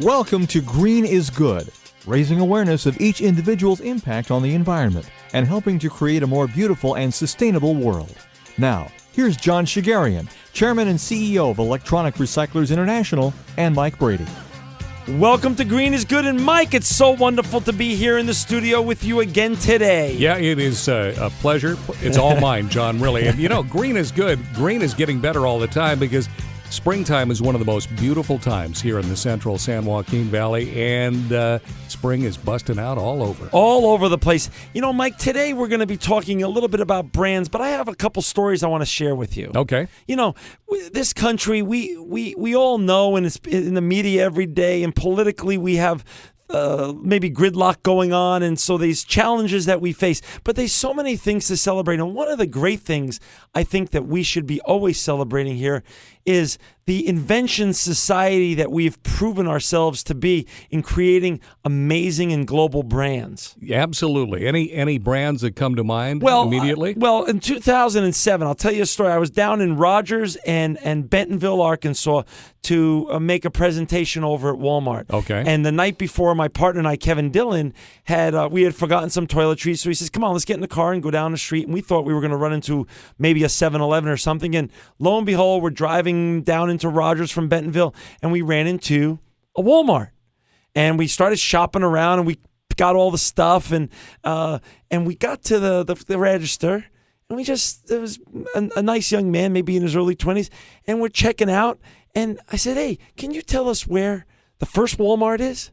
Welcome to Green is Good, raising awareness of each individual's impact on the environment and helping to create a more beautiful and sustainable world. Now, here's John Shigarian, Chairman and CEO of Electronic Recyclers International, and Mike Brady. Welcome to Green is Good, and Mike, it's so wonderful to be here in the studio with you again today. Yeah, it is a pleasure. It's all mine, John, really. And you know, green is good. Green is getting better all the time because springtime is one of the most beautiful times here in the central San Joaquin Valley, and spring is busting out all over. All over the place. You know, Mike, today we're going to be talking a little bit about brands, but I have a couple stories I want to share with you. Okay. You know, this country, we all know, and it's in the media every day, and politically we have maybe gridlock going on, and so these challenges that we face. But there's so many things to celebrate, and one of the great things I think that we should be always celebrating here is the invention society that we've proven ourselves to be in creating amazing and global brands. Absolutely. Any brands that come to mind immediately? Well, in 2007, I'll tell you a story. I was down in Rogers and Bentonville, Arkansas, to make a presentation over at Walmart. Okay. And the night before, my partner and I, Kevin Dillon, we had forgotten some toiletries. So he says, come on, let's get in the car and go down the street. And we thought we were going to run into maybe a 7-Eleven or something. And lo and behold, we're driving down into Rogers from Bentonville, and we ran into a Walmart. And we started shopping around, and we got all the stuff, and we got to the register, and there was a nice young man, maybe in his early 20s, and we're checking out. And I said, hey, can you tell us where the first Walmart is?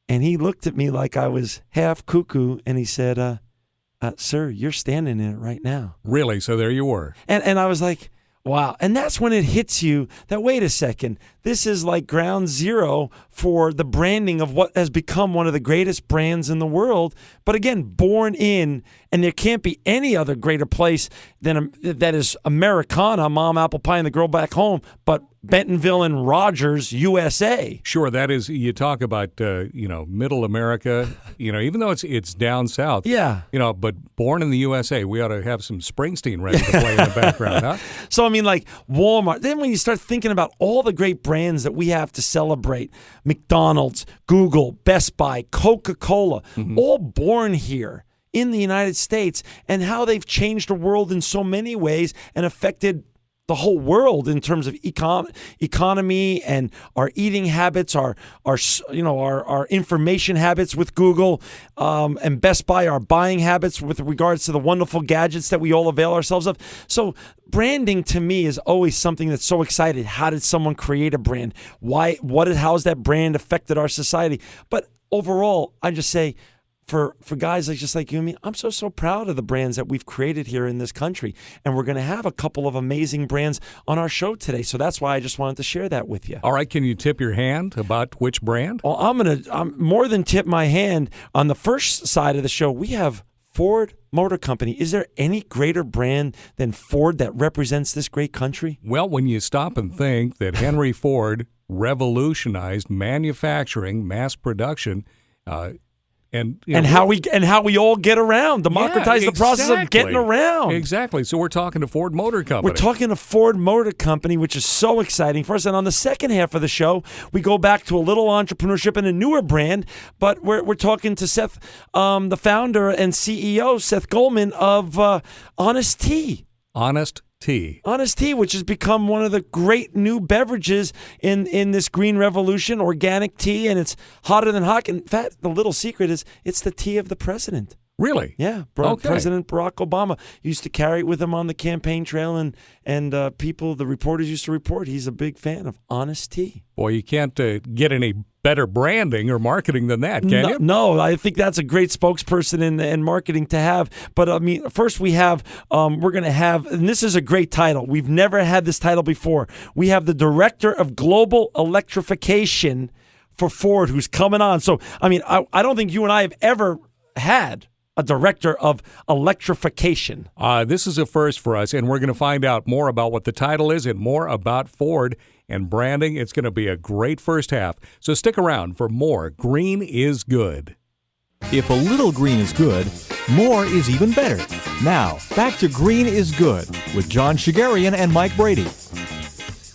And he looked at me like I was half cuckoo, and he said, sir, you're standing in it right now. Really? So there you were. And I was like, wow. And that's when it hits you that, wait a second, this is like ground zero for the branding of what has become one of the greatest brands in the world. But again, born in, and there can't be any other greater place than that is Americana, Mom, Apple Pie, and the Girl Back Home, but Bentonville and Rogers, USA. Sure, that is, you talk about, middle America, even though it's down south. Yeah. But born in the USA, we ought to have some Springsteen ready to play in the background, huh? So, I mean, like Walmart. Then when you start thinking about all the great brands that we have to celebrate, McDonald's, Google, Best Buy, Coca-Cola, all born here in the United States, and how they've changed the world in so many ways and affected the whole world in terms of economy and our eating habits, our information habits with Google, and Best Buy, our buying habits with regards to the wonderful gadgets that we all avail ourselves of. So branding to me is always something that's so excited. How did someone create a brand? How's that brand affected our society? But overall, I just say, for guys just like you and me, I'm so proud of the brands that we've created here in this country. And we're going to have a couple of amazing brands on our show today. So that's why I just wanted to share that with you. All right. Can you tip your hand about which brand? Well, I'm more than tip my hand. On the first side of the show, we have Ford Motor Company. Is there any greater brand than Ford that represents this great country? Well, when you stop and think that Henry Ford revolutionized mass production, and how we all get around, democratize the process of getting around. Exactly. So we're talking to Ford Motor Company. We're talking to Ford Motor Company, which is so exciting for us. And on the second half of the show, we go back to a little entrepreneurship and a newer brand. But we're talking to Seth, the founder and CEO, Seth Goldman of Honest Tea. Honest Tea. Honest Tea, which has become one of the great new beverages in this green revolution, organic tea, and it's hotter than hot. In fact, the little secret is it's the tea of the president. Really? Yeah. Okay. President Barack Obama used to carry it with him on the campaign trail, and the reporters used to report he's a big fan of Honest Tea. Boy, you can't get any better branding or marketing than that, can you? No, I think that's a great spokesperson in marketing to have. But, I mean, first we're going to have, and this is a great title. We've never had this title before. We have the Director of Global Electrification for Ford who's coming on. So, I mean, I don't think you and I have ever had a director of electrification. This is a first for us, and we're going to find out more about what the title is and more about Ford and branding. It's going to be a great first half. So stick around for more Green is Good. If a little green is good, more is even better. Now, back to Green is Good with John Shigarian and Mike Brady.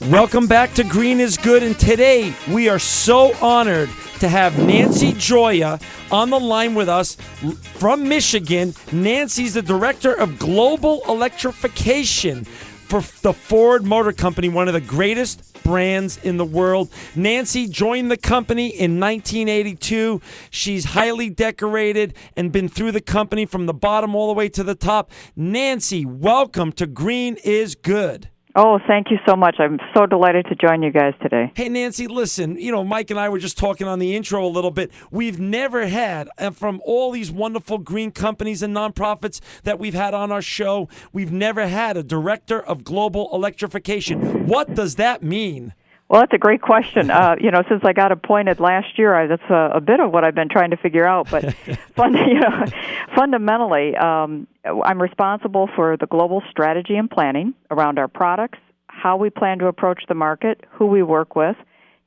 Welcome back to Green is Good, and today we are so honored to have Nancy Gioia on the line with us from Michigan. Nancy's the Director of Global Electrification for the Ford Motor Company, one of the greatest brands in the world. Nancy joined the company in 1982. She's highly decorated and been through the company from the bottom all the way to the top. Nancy, welcome to Green is Good. Oh, thank you so much. I'm so delighted to join you guys today. Hey, Nancy, listen, Mike and I were just talking on the intro a little bit. We've never had, from all these wonderful green companies and nonprofits that we've had on our show, we've never had a Director of Global Electrification. What does that mean? Well, that's a great question. Since I got appointed last year, that's a bit of what I've been trying to figure out. But fundamentally, I'm responsible for the global strategy and planning around our products, how we plan to approach the market, who we work with,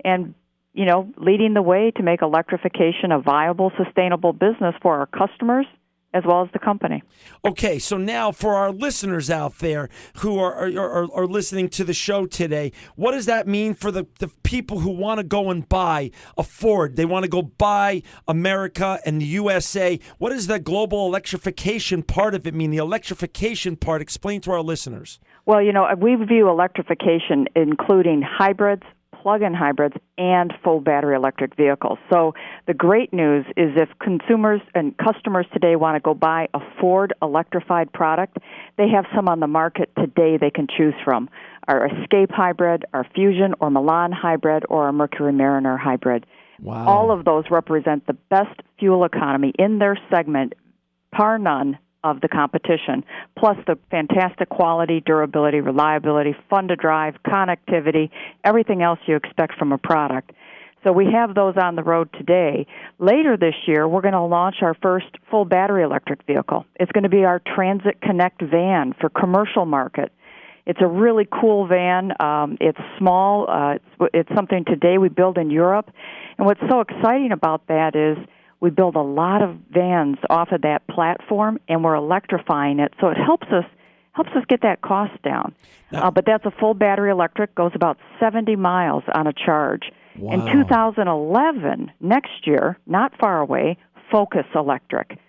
and leading the way to make electrification a viable, sustainable business for our customers as well as the company. Okay, so now for our listeners out there who are listening to the show today, what does that mean for the people who want to go and buy a Ford? They want to go buy America and the USA. What does the global electrification part of it mean? The electrification part, explain to our listeners. Well, we view electrification including hybrids, plug-in hybrids, and full battery electric vehicles. So the great news is if consumers and customers today want to go buy a Ford electrified product, they have some on the market today they can choose from. Our Escape hybrid, our Fusion or Milan hybrid, or our Mercury Mariner hybrid. Wow. All of those represent the best fuel economy in their segment, par none of the competition, plus the fantastic quality, durability, reliability, fun to drive, connectivity, everything else you expect from a product. So we have those on the road today. Later this year, we're going to launch our first full battery electric vehicle. It's going to be our Transit Connect van for commercial market. It's a really cool van. It's small. It's something today we build in Europe. And what's so exciting about that is we build a lot of vans off of that platform, and we're electrifying it, so it helps us get that cost down. But that's a full battery electric, goes about 70 miles on a charge. Wow. In 2011, next year, not far away, Focus electric.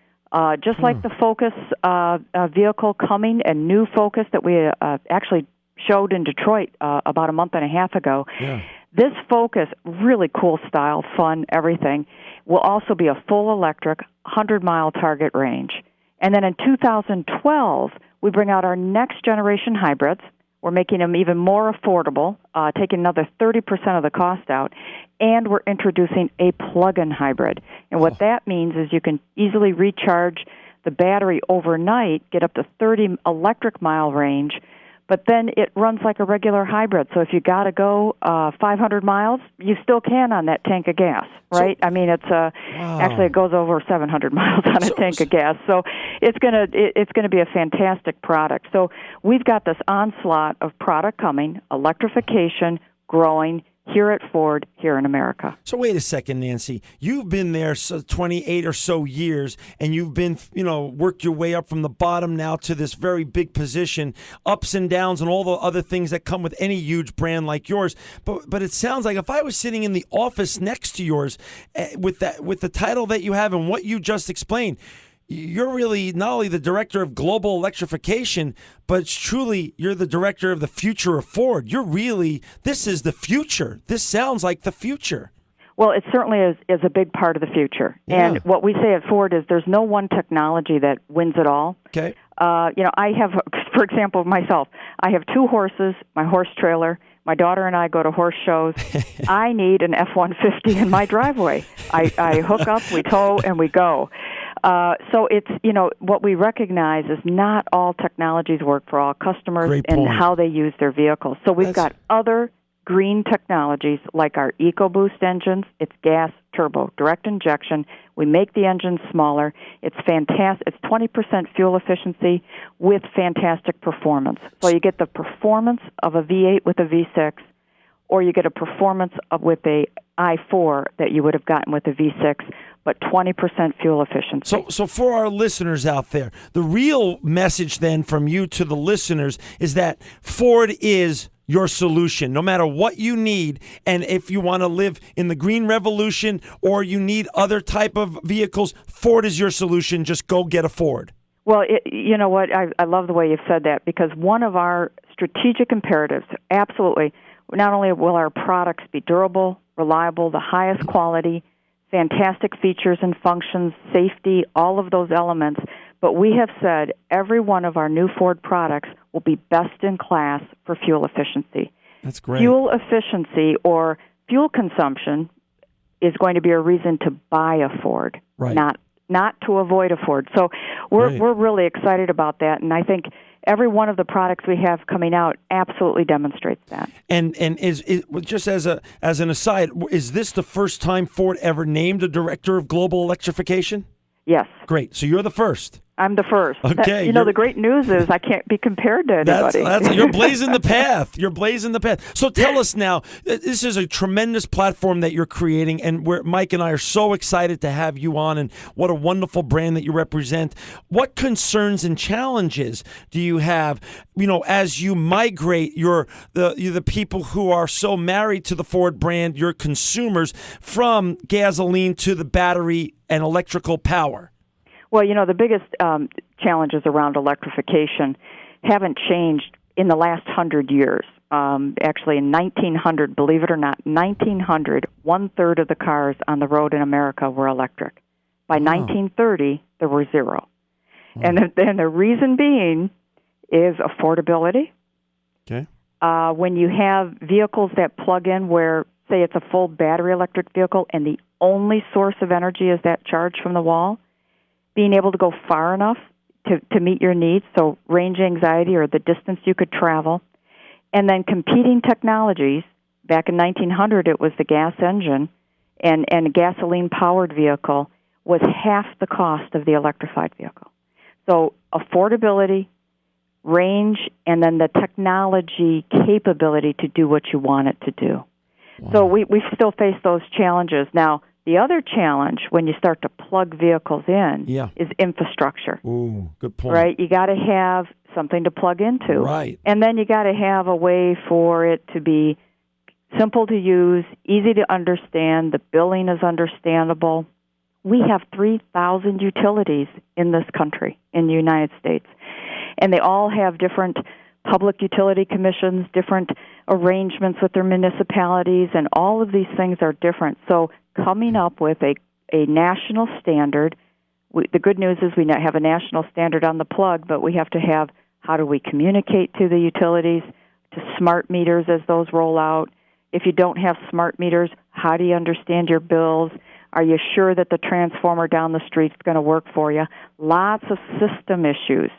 Just like the Focus vehicle coming, a new Focus that we actually showed in Detroit about a month and a half ago. Yeah. This Focus, really cool style, fun, everything, will also be a full electric, 100-mile target range. And then in 2012, we bring out our next generation hybrids. We're making them even more affordable, taking another 30% of the cost out, and we're introducing a plug-in hybrid. And what that means is you can easily recharge the battery overnight, get up to 30 electric mile range, but then it runs like a regular hybrid. So if you got to go 500 miles, you still can on that tank of gas, right? So, I mean, it's wow. Actually it goes over 700 miles on a tank of gas. So it's gonna be a fantastic product. So we've got this onslaught of product coming, electrification, growing here at Ford, here in America. So wait a second, Nancy. You've been there 28 or so years, and you've been, worked your way up from the bottom now to this very big position, ups and downs and all the other things that come with any huge brand like yours. But it sounds like if I was sitting in the office next to yours with the title that you have and what you just explained, you're really not only the Director of Global Electrification, but you're the Director of the future of Ford. This is the future. This sounds like the future. Well, it certainly is a big part of the future. Yeah. And what we say at Ford is there's no one technology that wins it all. Okay. I have, for example, myself, I have 2 horses, my horse trailer. My daughter and I go to horse shows. I need an F-150 in my driveway. I hook up, we tow, and we go. So it's, what we recognize is not all technologies work for all customers and how they use their vehicles. So we've got other green technologies like our EcoBoost engines. It's gas turbo, direct injection. We make the engine smaller. It's fantastic. It's 20% fuel efficiency with fantastic performance. So you get the performance of a V8 with a V6, or you get a performance with a i4 that you would have gotten with a V6, but 20% fuel efficiency. So for our listeners out there, the real message then from you to the listeners is that Ford is your solution, no matter what you need. And if you want to live in the green revolution or you need other type of vehicles, Ford is your solution. Just go get a Ford. Well, you know what? I love the way you've said that, because one of our strategic imperatives, absolutely, not only will our products be durable, reliable, the highest quality, fantastic features and functions, safety, all of those elements, but we have said every one of our new Ford products will be best in class for fuel efficiency. That's great. Fuel efficiency or fuel consumption is going to be a reason to buy a Ford, right, not to avoid a Ford. So we're really excited about that, and I think every one of the products we have coming out absolutely demonstrates that. And is just as an aside, is this the first time Ford ever named a Director of Global Electrification? Yes. Great. So you're the first. I'm the first. Okay. The great news is I can't be compared to anybody. You're blazing the path. You're blazing the path. So tell us now, this is a tremendous platform that you're creating, and Mike and I are so excited to have you on, and what a wonderful brand that you represent. What concerns and challenges do you have, as you migrate the people who are so married to the Ford brand, your consumers, from gasoline to the battery and electrical power? Well, the biggest challenges around electrification haven't changed in the last 100 years. Actually, in 1900, believe it or not, 1900, 1/3 of the cars on the road in America were electric. By 1930, there were 0. And the reason being is affordability. Okay. When you have vehicles that plug in where, say, it's a full battery electric vehicle and the only source of energy is that charge from the wall, being able to go far enough to meet your needs, so range anxiety or the distance you could travel, and then competing technologies. Back in 1900, it was the gas engine, and a gasoline-powered vehicle was half the cost of the electrified vehicle. So affordability, range, and then the technology capability to do what you want it to do. Wow. So we still face those challenges. Now, the other challenge when you start to plug vehicles in is infrastructure. Ooh, good point. Right? You got to have something to plug into. Right. And then you got to have a way for it to be simple to use, easy to understand, the billing is understandable. We have 3,000 utilities in this country, in the United States, and they all have different public utility commissions, different arrangements with their municipalities, and all of these things are different. So coming up with a national standard, the good news is we have a national standard on the plug, but we have to have how do we communicate to the utilities, to smart meters as those roll out. If you don't have smart meters, how do you understand your bills? Are you sure that the transformer down the street is going to work for you? Lots of system issues.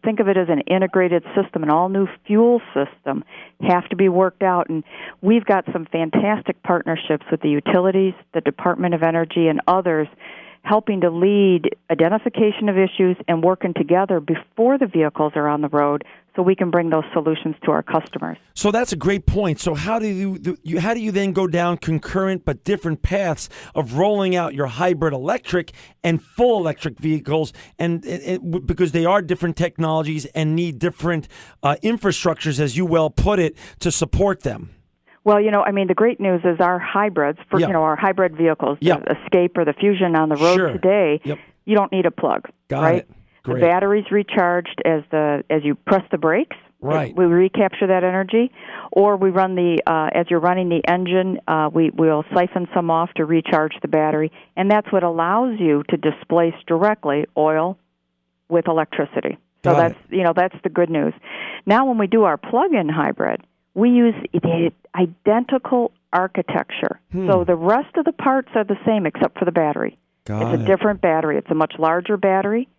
Think of it as an integrated system, an all-new fuel system have to be worked out. And we've got some fantastic partnerships with the utilities, the Department of Energy, and others helping to lead identification of issues and working together before the vehicles are on the road so we can bring those solutions to our customers. So that's a great point. So how do you then go down concurrent but different paths of rolling out your hybrid electric and full electric vehicles, and because they are different technologies and need different infrastructures, as you well put it, to support them? Well, the great news is our hybrids, our hybrid vehicles, the Escape or the Fusion on the road today, you don't need a plug. Got it. Great. The battery's recharged as you press the brakes. Right. We recapture that energy, or we run as you're running the engine, we'll siphon some off to recharge the battery, and that's what allows you to displace directly oil with electricity. So that's the good news. Now, when we do our plug-in hybrid, we use the identical architecture. So the rest of the parts are the same except for the battery. It's a different battery. It's a much larger battery,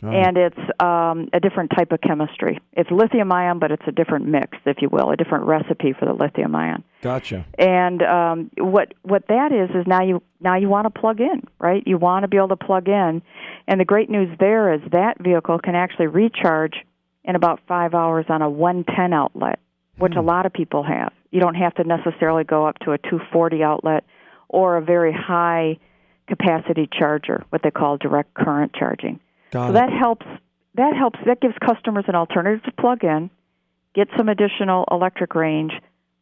and it's a different type of chemistry. It's lithium-ion, but it's a different mix, if you will, a different recipe for the lithium-ion. Gotcha. And what that is now you want to plug in, right? You want to be able to plug in, and the great news there is that vehicle can actually recharge in about 5 hours on a 110 outlet, which a lot of people have. You don't have to necessarily go up to a 240 outlet or a very high capacity charger, what they call direct current charging. That helps. That gives customers an alternative to plug in, get some additional electric range,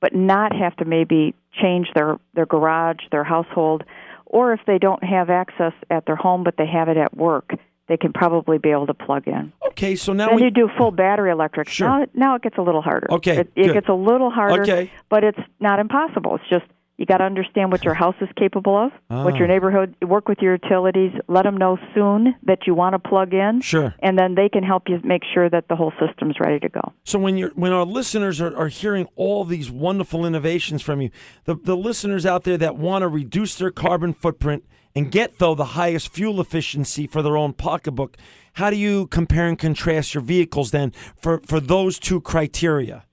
but not have to maybe change their garage, their household, or if they don't have access at their home but they have it at work, they can probably be able to plug in. Okay, so now then you do full battery electric. Sure. Now it gets a little harder. Okay, it gets a little harder, okay. But it's not impossible. It's just you got to understand what your house is capable of, what your neighborhood, work with your utilities, let them know soon that you want to plug in, sure, and then they can help you make sure that the whole system's ready to go. So when our listeners are hearing all these wonderful innovations from you, the listeners out there that want to reduce their carbon footprint and get, though, the highest fuel efficiency for their own pocketbook, how do you compare and contrast your vehicles then for those two criteria?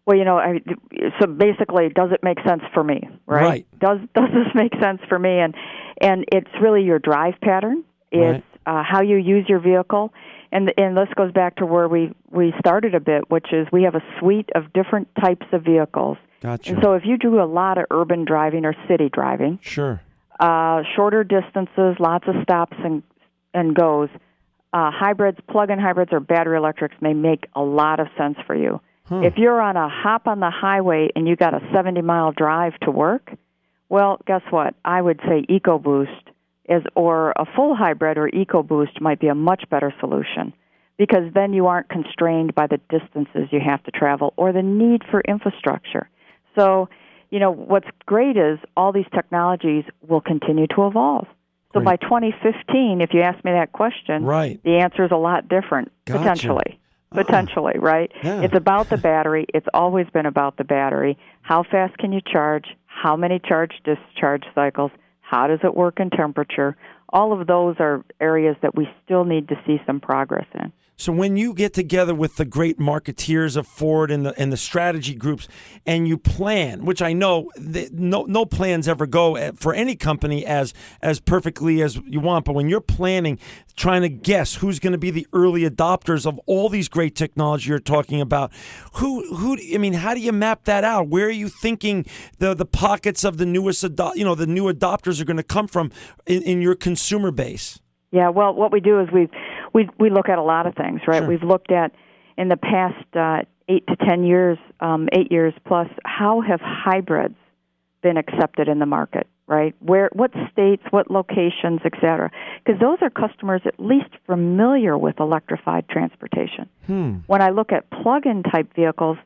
Well, so basically, does it make sense for me, right? Right. Does this make sense for me? And it's really your drive pattern. It's how you use your vehicle. And this goes back to where we started a bit, which is we have a suite of different types of vehicles. Gotcha. And so if you do a lot of urban driving or city driving, sure, shorter distances, lots of stops and goes, hybrids, plug-in hybrids or battery electrics may make a lot of sense for you. If you're on a hop on the highway and you got a 70-mile drive to work, well, guess what? I would say EcoBoost or a full hybrid or EcoBoost might be a much better solution because then you aren't constrained by the distances you have to travel or the need for infrastructure. So, what's great is all these technologies will continue to evolve. So by 2015, if you ask me that question, right, the answer is a lot different, potentially. Potentially, right? Yeah. It's about the battery. It's always been about the battery. How fast can you charge? How many charge-discharge cycles? How does it work in temperature? All of those are areas that we still need to see some progress in. So when you get together with the great marketeers of Ford and the strategy groups, and you plan, which I know no plans ever go for any company as perfectly as you want, but when you're planning, trying to guess who's going to be the early adopters of all these great technology you're talking about, how do you map that out? Where are you thinking the pockets of the newest the new adopters are going to come from in your consumer base? Yeah, well, what we do is we look at a lot of things, right? Sure. We've looked at, in the past 8 to 10 years, 8 years plus, how have hybrids been accepted in the market, right? What states, what locations, et cetera? Because those are customers at least familiar with electrified transportation. When I look at plug-in type vehicles,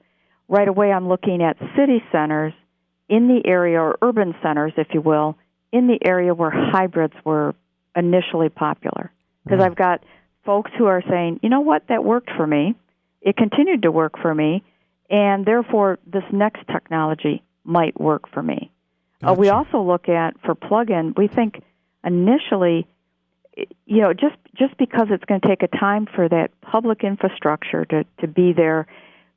right away I'm looking at city centers in the area, or urban centers, if you will, in the area where hybrids were initially popular. Because I've got folks who are saying, you know what, that worked for me. It continued to work for me, and therefore this next technology might work for me. Gotcha. We also look at, for plug-in, we think initially, just because it's going to take a time for that public infrastructure to be there,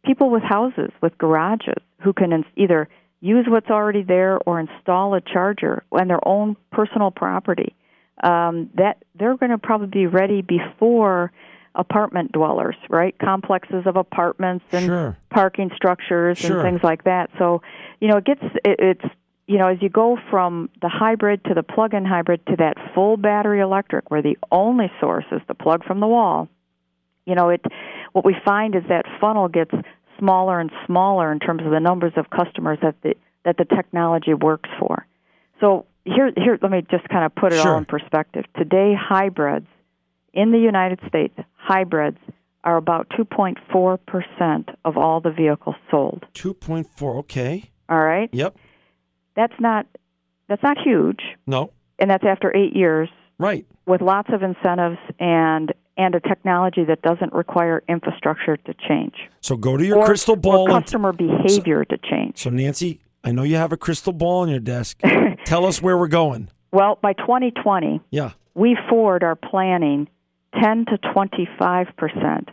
people with houses, with garages, who can either use what's already there or install a charger on their own personal property, that they're going to probably be ready before apartment dwellers, right? Complexes of apartments and parking structures and things like that. So, it's as you go from the hybrid to the plug-in hybrid to that full battery electric, where the only source is the plug from the wall, what we find is that funnel gets smaller and smaller in terms of the numbers of customers that the technology works for. So here, let me just kind of put it all in perspective. Today, hybrids in the United States, hybrids are about 2.4% of all the vehicles sold. 2.4, okay. All right? Yep. That's not huge. No. And that's after 8 years. Right. With lots of incentives and a technology that doesn't require infrastructure to change. So go to your crystal ball. Or customer behavior to change. So, Nancy, I know you have a crystal ball on your desk. Tell us where we're going. Well, by 2020, we Ford are planning 10 to 25%,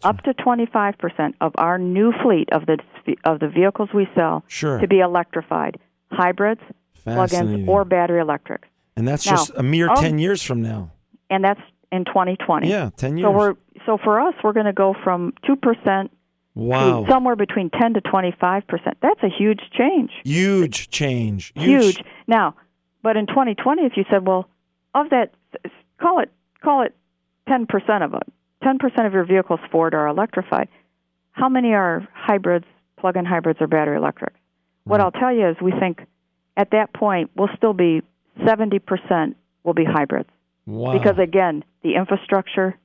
up to 25% of our new fleet of the vehicles we sell to be electrified, hybrids, plug-ins, or battery electrics. And that's just a mere 10 years from now. And that's in 2020. Yeah, 10 years. So for us, we're going to go from 2% to somewhere between 10 to 25%. That's a huge change. Huge change. Huge. Now, but in 2020, if you said, well, of that, call it 10% of it. 10% of your vehicles, Ford, are electrified. how many are hybrids, plug-in hybrids, or battery electrics? What I'll tell you is we think at that point we'll still be 70% will be hybrids. Wow. Because, again, the infrastructure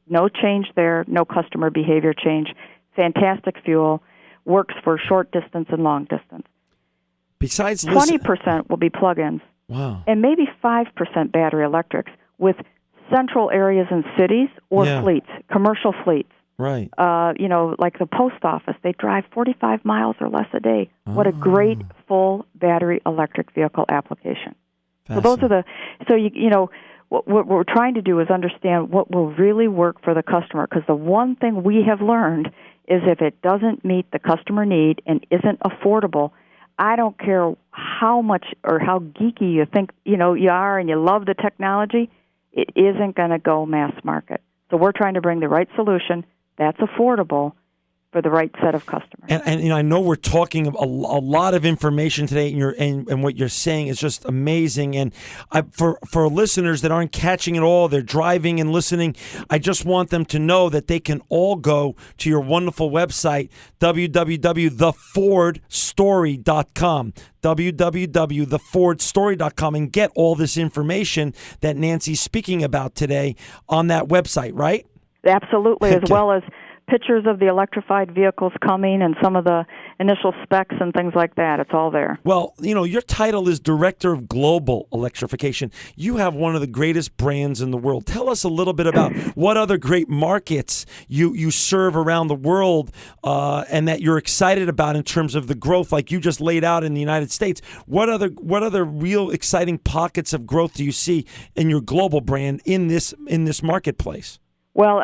no change there, no customer behavior change, fantastic fuel, works for short distance and long distance. Besides 20% will be plug-ins. Wow. And maybe 5% battery electrics with central areas in cities or fleets, commercial fleets. Right. Like the post office, they drive 45 miles or less a day. What a great full battery electric vehicle application. So those are what we're trying to do is understand what will really work for the customer, because the one thing we have learned is if it doesn't meet the customer need and isn't affordable, I don't care how much or how geeky you think you are and you love the technology, it isn't going to go mass market. So we're trying to bring the right solution that's affordable for the right set of customers. And I know we're talking a lot of information today, and what you're saying is just amazing. And for listeners that aren't catching it all, they're driving and listening, I just want them to know that they can all go to your wonderful website, www.thefordstory.com, www.thefordstory.com, and get all this information that Nancy's speaking about today on that website, right? Absolutely, as well as pictures of the electrified vehicles coming and some of the initial specs and things like that. It's all there. Well, your title is Director of Global Electrification. You have one of the greatest brands in the world. Tell us a little bit about what other great markets you serve around the world and that you're excited about in terms of the growth, like you just laid out in the United States. What other real exciting pockets of growth do you see in your global brand in this marketplace? Well,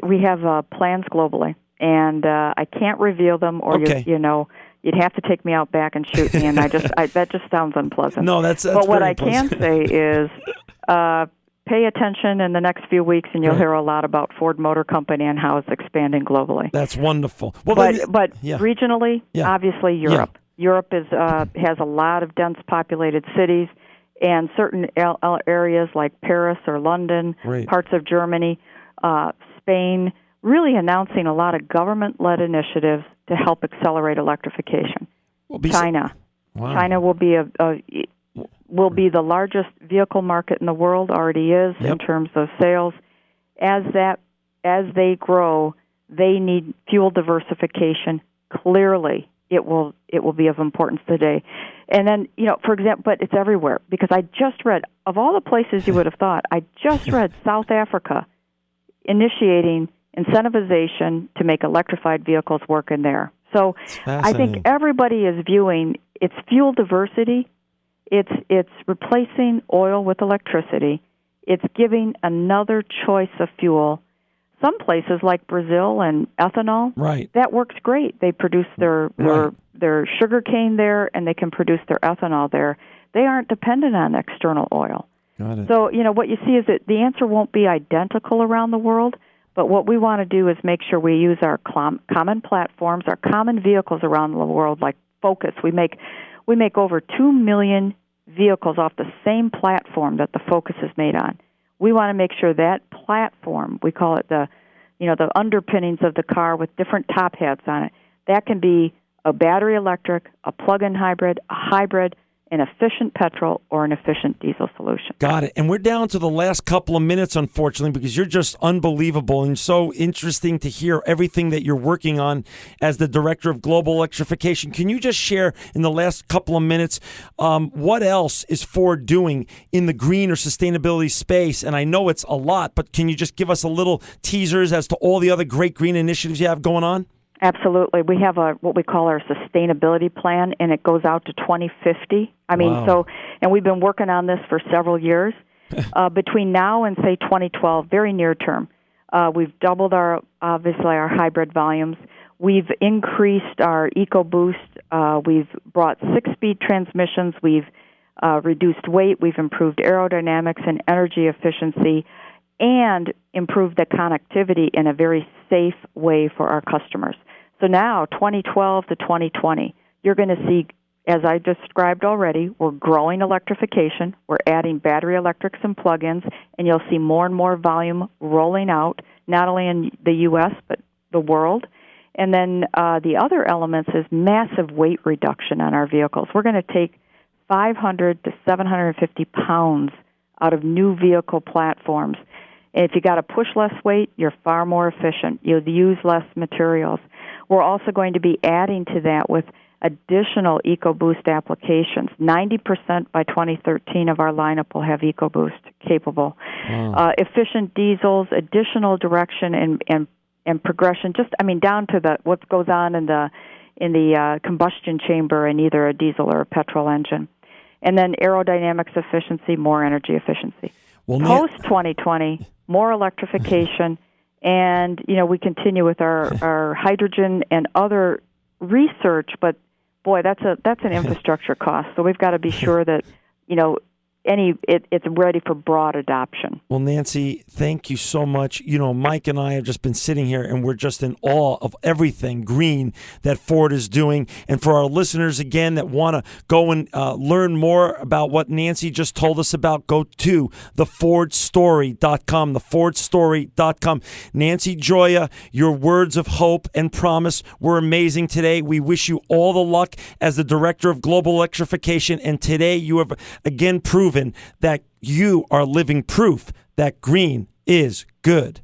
we have plans globally, and I can't reveal them, or okay. You'd have to take me out back and shoot me, and that just sounds unpleasant. No, that's but what very I can say is pay attention in the next few weeks, and you'll hear a lot about Ford Motor Company and how it's expanding globally. That's wonderful. Well, but regionally, obviously Europe. Yeah. Europe has a lot of dense populated cities, and certain areas like Paris or London, parts of Germany, Spain, really announcing a lot of government-led initiatives to help accelerate electrification. China. Wow. China will be will be the largest vehicle market in the world, already is, in terms of sales. As they grow, they need fuel diversification. Clearly, it will be of importance today. And then, for example, but it's everywhere, because I just read, of all the places you would have thought, I just read South Africa initiating incentivization to make electrified vehicles work in there. So I think everybody is viewing it's fuel diversity, it's replacing oil with electricity, it's giving another choice of fuel. Some places like Brazil and ethanol, that works great. They produce their sugar cane there, and they can produce their ethanol there. They aren't dependent on external oil. Got it. So, what you see is that the answer won't be identical around the world, but what we want to do is make sure we use our common platforms, our common vehicles around the world, like Focus. We make over 2 million vehicles off the same platform that the Focus is made on. We want to make sure that platform, we call it the underpinnings of the car with different top hats on it, that can be a battery electric, a plug-in hybrid, a hybrid, an efficient petrol, or an efficient diesel solution. Got it. And we're down to the last couple of minutes, unfortunately, because you're just unbelievable and so interesting to hear everything that you're working on as the Director of Global Electrification. Can you just share in the last couple of minutes what else is Ford doing in the green or sustainability space? And I know it's a lot, but can you just give us a little teasers as to all the other great green initiatives you have going on? Absolutely. We have what we call our sustainability plan, and it goes out to 2050. And we've been working on this for several years. Between now and, say, 2012, very near term, we've doubled our hybrid volumes. We've increased our EcoBoost. We've brought 6-speed transmissions. We've reduced weight. We've improved aerodynamics and energy efficiency, and improved the connectivity in a very safe way for our customers. So now, 2012 to 2020, you're going to see, as I described already, we're growing electrification. We're adding battery electrics and plug-ins, and you'll see more and more volume rolling out, not only in the U.S., but the world. And then the other elements is massive weight reduction on our vehicles. We're going to take 500 to 750 pounds out of new vehicle platforms. And if you got to push less weight, you're far more efficient. You'll use less materials. We're also going to be adding to that with additional EcoBoost applications. 90% by 2013 of our lineup will have EcoBoost capable. Wow. Efficient diesels, additional direction and progression. Down to what goes on in the combustion chamber in either a diesel or a petrol engine, and then aerodynamics efficiency, more energy efficiency. Well, post 2020, more electrification, and we continue with our hydrogen and other research. But boy, that's an infrastructure cost. So we've got to be sure that it's ready for broad adoption. Well, Nancy, thank you so much. Mike and I have just been sitting here, and we're just in awe of everything green that Ford is doing. And for our listeners, again, that want to go and learn more about what Nancy just told us about, go to thefordstory.com, thefordstory.com. Nancy Gioia, your words of hope and promise were amazing today. We wish you all the luck as the Director of Global Electrification. And today you have again proven that you are living proof that green is good.